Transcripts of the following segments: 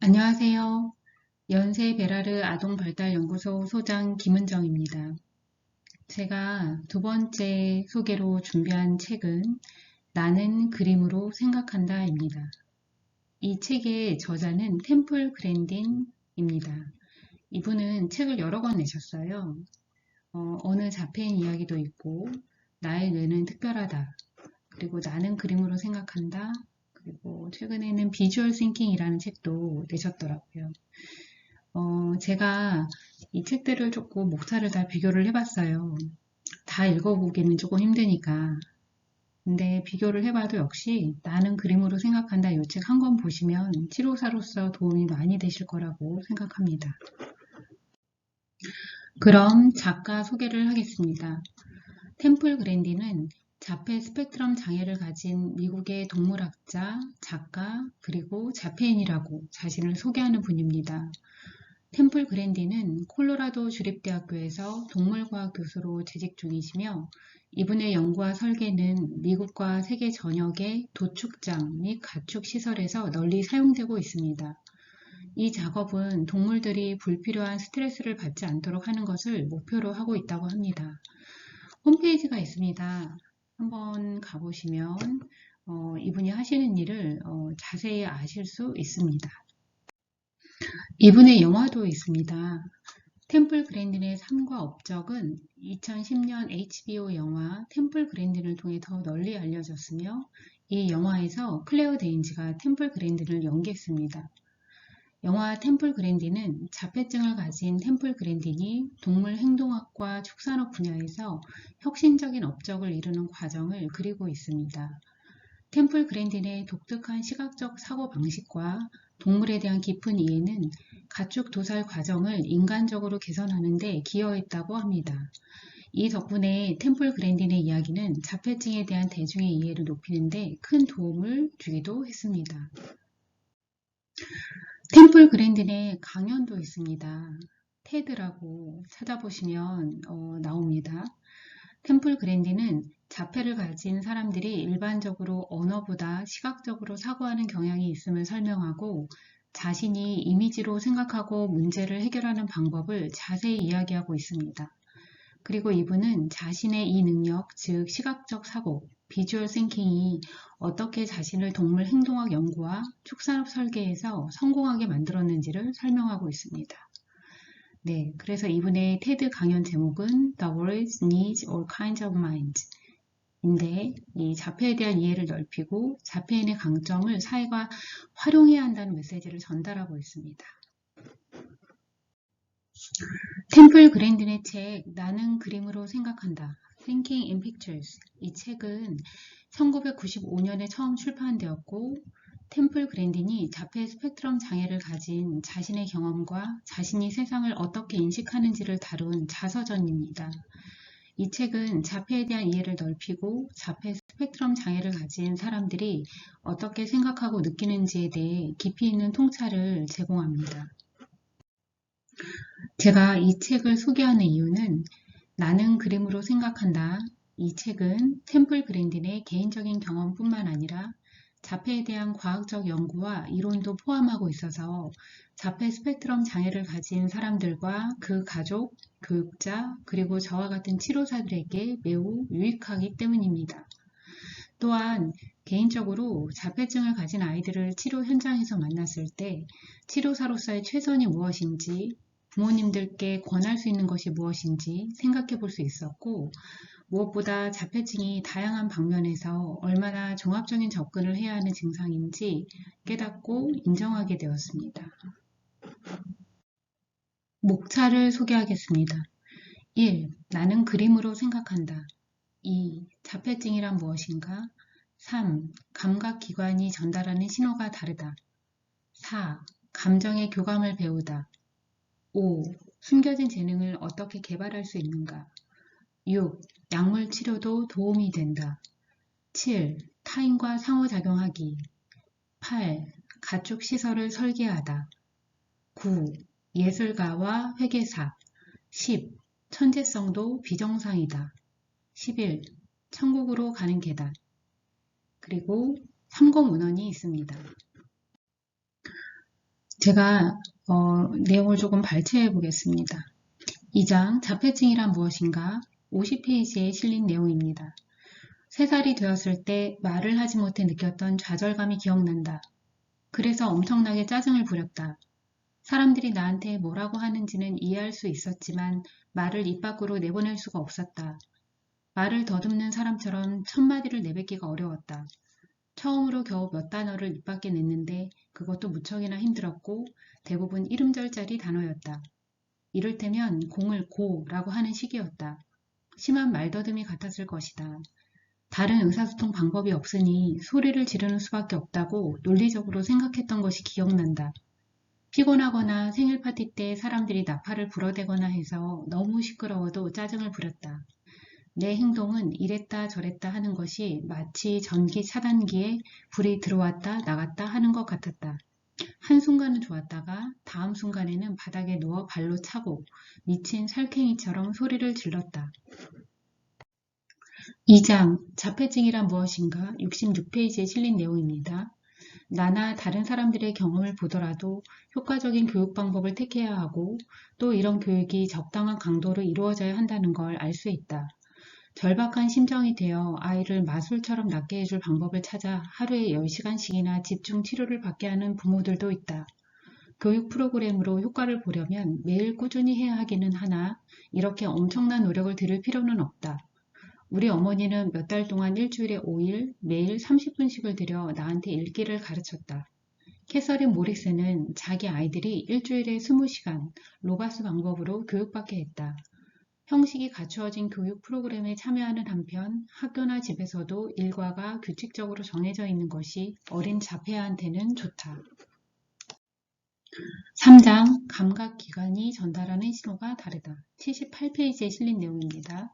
안녕하세요. 연세 베라르 아동발달연구소 소장 김은정입니다. 제가 두 번째 소개로 준비한 책은 나는 그림으로 생각한다입니다. 이 책의 저자는 템플 그랜딘입니다. 이분은 책을 여러 권 내셨어요. 어느 자폐인 이야기도 있고, 나의 뇌는 특별하다. 그리고 나는 그림으로 생각한다. 그리고 최근에는 비주얼 싱킹이라는 책도 내셨더라고요. 제가 이 책들을 조금 목차를 다 비교를 해봤어요. 다 읽어보기는 조금 힘드니까. 근데 비교를 해봐도 역시 나는 그림으로 생각한다 이 책 한 권 보시면 치료사로서 도움이 많이 되실 거라고 생각합니다. 그럼 작가 소개를 하겠습니다. 템플 그랜디는 자폐 스펙트럼 장애를 가진 미국의 동물학자, 작가, 그리고 자폐인이라고 자신을 소개하는 분입니다. 템플 그랜디는 콜로라도 주립대학교에서 동물과학 교수로 재직 중이시며 이분의 연구와 설계는 미국과 세계 전역의 도축장 및 가축 시설에서 널리 사용되고 있습니다. 이 작업은 동물들이 불필요한 스트레스를 받지 않도록 하는 것을 목표로 하고 있다고 합니다. 홈페이지가 있습니다. 한번 가보시면 이분이 하시는 일을 자세히 아실 수 있습니다. 이분의 영화도 있습니다. 템플 그랜딘의 삶과 업적은 2010년 HBO 영화 템플 그랜딘을 통해 더 널리 알려졌으며 이 영화에서 클레어 데인지가 템플 그랜딘을 연기했습니다. 영화 템플 그랜딘은 자폐증을 가진 템플 그랜딘이 동물 행동학과 축산업 분야에서 혁신적인 업적을 이루는 과정을 그리고 있습니다. 템플 그랜딘의 독특한 시각적 사고방식과 동물에 대한 깊은 이해는 가축 도살 과정을 인간적으로 개선하는 데 기여했다고 합니다. 이 덕분에 템플 그랜딘의 이야기는 자폐증에 대한 대중의 이해를 높이는 데 큰 도움을 주기도 했습니다. 템플 그랜딘의 강연도 있습니다. 테드라고 찾아보시면 나옵니다. 템플 그랜딘은 자폐를 가진 사람들이 일반적으로 언어보다 시각적으로 사고하는 경향이 있음을 설명하고 자신이 이미지로 생각하고 문제를 해결하는 방법을 자세히 이야기하고 있습니다. 그리고 이분은 자신의 이 능력, 즉 시각적 사고, 비주얼 싱킹이 어떻게 자신을 동물 행동학 연구와 축산업 설계에서 성공하게 만들었는지를 설명하고 있습니다. 네, 그래서 이분의 테드 강연 제목은 The World Needs All Kinds of Minds 인데 이 자폐에 대한 이해를 넓히고 자폐인의 강점을 사회가 활용해야 한다는 메시지를 전달하고 있습니다. 템플 그랜딘의 책 나는 그림으로 생각한다. Thinking in Pictures. 이 책은 1995년에 처음 출판되었고 템플 그랜딘이 자폐 스펙트럼 장애를 가진 자신의 경험과 자신이 세상을 어떻게 인식하는지를 다룬 자서전입니다. 이 책은 자폐에 대한 이해를 넓히고 자폐 스펙트럼 장애를 가진 사람들이 어떻게 생각하고 느끼는지에 대해 깊이 있는 통찰을 제공합니다. 제가 이 책을 소개하는 이유는 나는 그림으로 생각한다. 이 책은 템플 그랜딘의 개인적인 경험뿐만 아니라 자폐에 대한 과학적 연구와 이론도 포함하고 있어서 자폐 스펙트럼 장애를 가진 사람들과 그 가족, 교육자, 그리고 저와 같은 치료사들에게 매우 유익하기 때문입니다. 또한 개인적으로 자폐증을 가진 아이들을 치료 현장에서 만났을 때 치료사로서의 최선이 무엇인지 부모님들께 권할 수 있는 것이 무엇인지 생각해 볼 수 있었고 무엇보다 자폐증이 다양한 방면에서 얼마나 종합적인 접근을 해야 하는 증상인지 깨닫고 인정하게 되었습니다. 목차를 소개하겠습니다. 1. 나는 그림으로 생각한다. 2. 자폐증이란 무엇인가? 3. 감각기관이 전달하는 신호가 다르다. 4. 감정의 교감을 배우다. 5. 숨겨진 재능을 어떻게 개발할 수 있는가? 6. 약물 치료도 도움이 된다. 7. 타인과 상호작용하기. 8. 가축 시설을 설계하다. 9. 예술가와 회계사. 10. 천재성도 비정상이다. 11. 천국으로 가는 계단. 그리고 참고 문헌이 있습니다. 제가 내용을 조금 발췌해 보겠습니다. 2장 자폐증이란 무엇인가? 50페이지에 실린 내용입니다. 3살이 되었을 때 말을 하지 못해 느꼈던 좌절감이 기억난다. 그래서 엄청나게 짜증을 부렸다. 사람들이 나한테 뭐라고 하는지는 이해할 수 있었지만 말을 입 밖으로 내보낼 수가 없었다. 말을 더듬는 사람처럼 첫 마디를 내뱉기가 어려웠다. 처음으로 겨우 몇 단어를 입 밖에 냈는데 그것도 무척이나 힘들었고 대부분 이름절짜리 단어였다. 이를테면 공을 고라고 하는 시기였다. 심한 말더듬이 같았을 것이다. 다른 의사소통 방법이 없으니 소리를 지르는 수밖에 없다고 논리적으로 생각했던 것이 기억난다. 피곤하거나 생일 파티 때 사람들이 나팔을 불어대거나 해서 너무 시끄러워도 짜증을 부렸다. 내 행동은 이랬다 저랬다 하는 것이 마치 전기 차단기에 불이 들어왔다 나갔다 하는 것 같았다. 한순간은 좋았다가 다음 순간에는 바닥에 누워 발로 차고 미친 살쾡이처럼 소리를 질렀다. 2장 자폐증이란 무엇인가? 66페이지에 실린 내용입니다. 나나 다른 사람들의 경험을 보더라도 효과적인 교육 방법을 택해야 하고 또 이런 교육이 적당한 강도로 이루어져야 한다는 걸 알 수 있다. 절박한 심정이 되어 아이를 마술처럼 낫게 해줄 방법을 찾아 하루에 10시간씩이나 집중 치료를 받게 하는 부모들도 있다. 교육 프로그램으로 효과를 보려면 매일 꾸준히 해야 하기는 하나 이렇게 엄청난 노력을 들일 필요는 없다. 우리 어머니는 몇 달 동안 일주일에 5일 매일 30분씩을 들여 나한테 읽기를 가르쳤다. 캐서린 모리스는 자기 아이들이 일주일에 20시간 로바스 방법으로 교육받게 했다. 형식이 갖추어진 교육 프로그램에 참여하는 한편 학교나 집에서도 일과가 규칙적으로 정해져 있는 것이 어린 자폐아한테는 좋다. 3장 감각기관이 전달하는 신호가 다르다. 78페이지에 실린 내용입니다.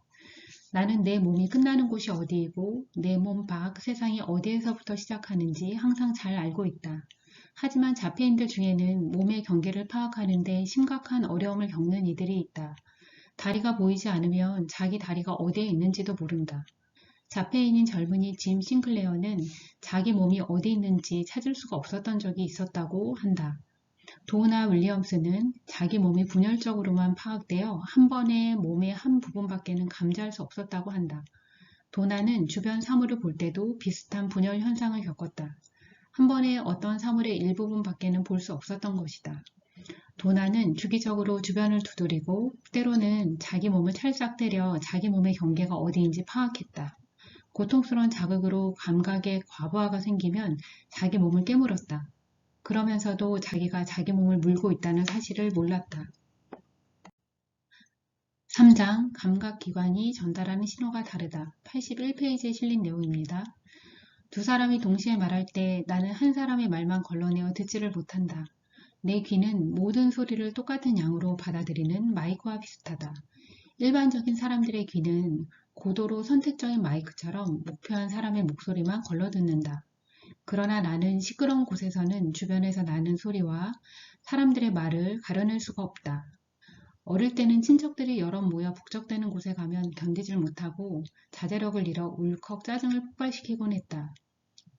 나는 내 몸이 끝나는 곳이 어디이고 내 몸 밖 세상이 어디에서부터 시작하는지 항상 잘 알고 있다. 하지만 자폐인들 중에는 몸의 경계를 파악하는 데 심각한 어려움을 겪는 이들이 있다. 다리가 보이지 않으면 자기 다리가 어디에 있는지도 모른다. 자폐인인 젊은이 짐 싱클레어는 자기 몸이 어디 있는지 찾을 수가 없었던 적이 있었다고 한다. 도나 윌리엄스는 자기 몸이 분열적으로만 파악되어 한 번에 몸의 한 부분밖에는 감지할 수 없었다고 한다. 도나는 주변 사물을 볼 때도 비슷한 분열 현상을 겪었다. 한 번에 어떤 사물의 일부분밖에는 볼 수 없었던 것이다. 도나는 주기적으로 주변을 두드리고 때로는 자기 몸을 찰싹 때려 자기 몸의 경계가 어디인지 파악했다. 고통스러운 자극으로 감각의 과부하가 생기면 자기 몸을 깨물었다. 그러면서도 자기가 자기 몸을 물고 있다는 사실을 몰랐다. 3장 감각기관이 전달하는 신호가 다르다. 81페이지에 실린 내용입니다. 두 사람이 동시에 말할 때 나는 한 사람의 말만 걸러내어 듣지를 못한다. 내 귀는 모든 소리를 똑같은 양으로 받아들이는 마이크와 비슷하다. 일반적인 사람들의 귀는 고도로 선택적인 마이크처럼 목표한 사람의 목소리만 걸러듣는다. 그러나 나는 시끄러운 곳에서는 주변에서 나는 소리와 사람들의 말을 가려낼 수가 없다. 어릴 때는 친척들이 여럿 모여 북적대는 곳에 가면 견디질 못하고 자제력을 잃어 울컥 짜증을 폭발시키곤 했다.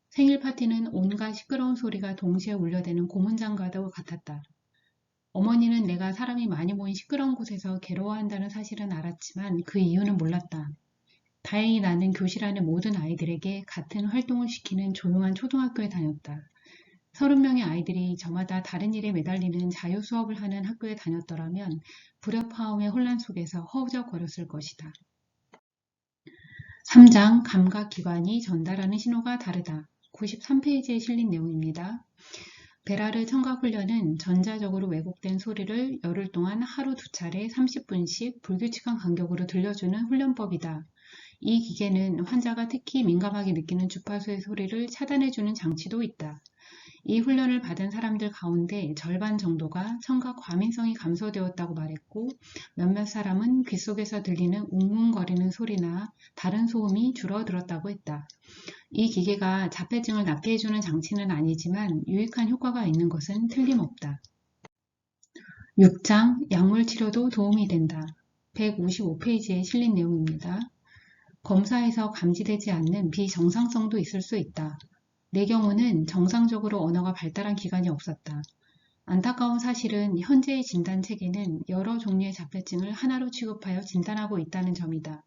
생일 파티는 온갖 시끄러운 소리가 동시에 울려대는 고문장과도 같았다. 어머니는 내가 사람이 많이 모인 시끄러운 곳에서 괴로워한다는 사실은 알았지만 그 이유는 몰랐다. 다행히 나는 교실 안의 모든 아이들에게 같은 활동을 시키는 조용한 초등학교에 다녔다. 30명의 아이들이 저마다 다른 일에 매달리는 자유 수업을 하는 학교에 다녔더라면 불협화음의 혼란 속에서 허우적거렸을 것이다. 3장 감각기관이 전달하는 신호가 다르다. 93페이지에 실린 내용입니다. 베라르 청각훈련은 전자적으로 왜곡된 소리를 열흘 동안 하루 2차례 30분씩 불규칙한 간격으로 들려주는 훈련법이다. 이 기계는 환자가 특히 민감하게 느끼는 주파수의 소리를 차단해주는 장치도 있다. 이 훈련을 받은 사람들 가운데 절반 정도가 청각 과민성이 감소되었다고 말했고 몇몇 사람은 귀 속에서 들리는 웅웅거리는 소리나 다른 소음이 줄어들었다고 했다. 이 기계가 자폐증을 낫게 해주는 장치는 아니지만 유익한 효과가 있는 것은 틀림없다. 6장 약물치료도 도움이 된다. 155페이지에 실린 내용입니다. 검사에서 감지되지 않는 비정상성도 있을 수 있다. 내 경우는 정상적으로 언어가 발달한 기간이 없었다. 안타까운 사실은 현재의 진단 체계는 여러 종류의 자폐증을 하나로 취급하여 진단하고 있다는 점이다.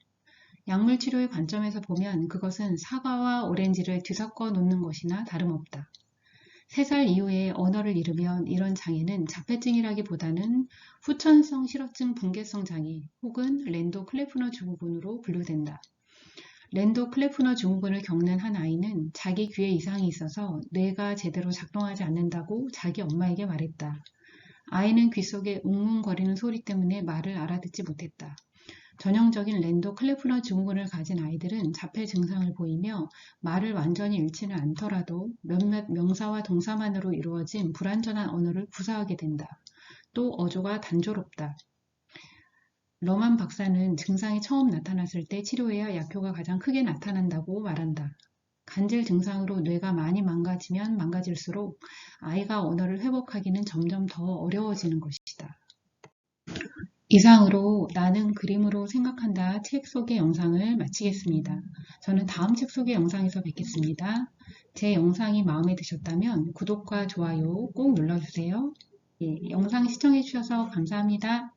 약물 치료의 관점에서 보면 그것은 사과와 오렌지를 뒤섞어 놓는 것이나 다름없다. 3살 이후에 언어를 잃으면 이런 장애는 자폐증이라기보다는 후천성 실어증 붕괴성 장애 혹은 랜도 클레프너 증후군으로 분류된다. 랜도 클레프너 증후군을 겪는 한 아이는 자기 귀에 이상이 있어서 뇌가 제대로 작동하지 않는다고 자기 엄마에게 말했다. 아이는 귀 속에 웅웅거리는 소리 때문에 말을 알아듣지 못했다. 전형적인 랜도 클레프너 증후군을 가진 아이들은 자폐 증상을 보이며 말을 완전히 잃지는 않더라도 몇몇 명사와 동사만으로 이루어진 불완전한 언어를 구사하게 된다. 또 어조가 단조롭다. 러만 박사는 증상이 처음 나타났을 때 치료해야 약효가 가장 크게 나타난다고 말한다. 간질 증상으로 뇌가 많이 망가지면 망가질수록 아이가 언어를 회복하기는 점점 더 어려워지는 것이다. 이상으로 나는 그림으로 생각한다 책 소개 영상을 마치겠습니다. 저는 다음 책 소개 영상에서 뵙겠습니다. 제 영상이 마음에 드셨다면 구독과 좋아요 꼭 눌러주세요. 예, 영상 시청해 주셔서 감사합니다.